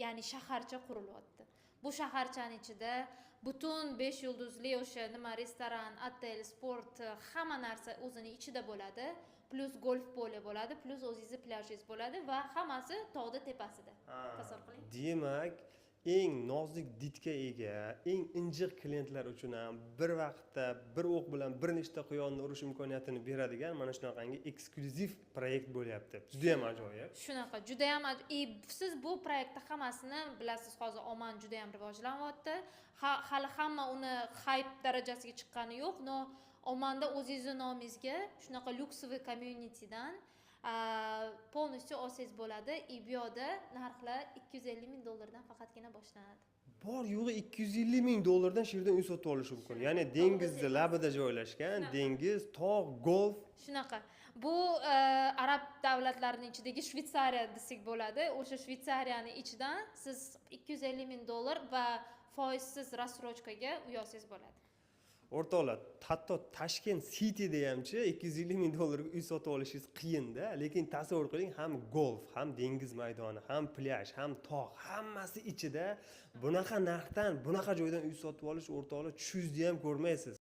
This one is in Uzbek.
ya'ni shaharcha qurilyapti. Bu shaharchaning ichida butun 5 yulduzli o'sha nima restoran, otel, sport, hamma narsa o'zining ichida bo'ladi. Plus golf poli bo'ladi, plus o'zingizni plyajingiz bo'ladi va hammasi tog'da tepasida. Tasavvur qiling. Demak, eng nozik didga ega, eng injiq klientlar uchun ham bir vaqtda bir o'q bilan bir nechta quyonni urish imkoniyatini beradigan mana shunaqangi eksklyuziv proyekt bo'lyapti. Juda ham ajoyib. Shunaqa, juda ham siz bu proyektda hammasini bilasiz, hozir Oman juda ham rivojlanyapti. Hali hamma uni hype darajasiga chiqqani yo'q, no Omanda o'zingizning nomingizga shunaqa lyuksoviy communitydan polностью olsangiz bo'ladi. Bu yerda narxlar $250,000 faqatgina boshlanadi. Bor yo'g'i $250,000 shu yerdan uy sotib olish mumkin. Ya'ni dengizni labida joylashgan, dengiz, tog', golf. Shunaqa. Bu arab davlatlarining ichidagi Shvetsariya desak bo'ladi. O'sha Shvetsariyaning ichidan siz $250,000 va foizsiz рассрочкаga uy olsangiz bo'ladi. O'rtoqlar, hatto Tashkent City'da hamchi $250,000 ga uy sotib olishingiz qiyin-da, lekin tasavvur qiling, ham golf, ham dengiz maydoni, ham plyaj, ham tog', hammasi ichida bunaqa narxdan, bunaqa joydan uy sotib olish o'rtoqlar tushingizni ham ko'rmaysiz.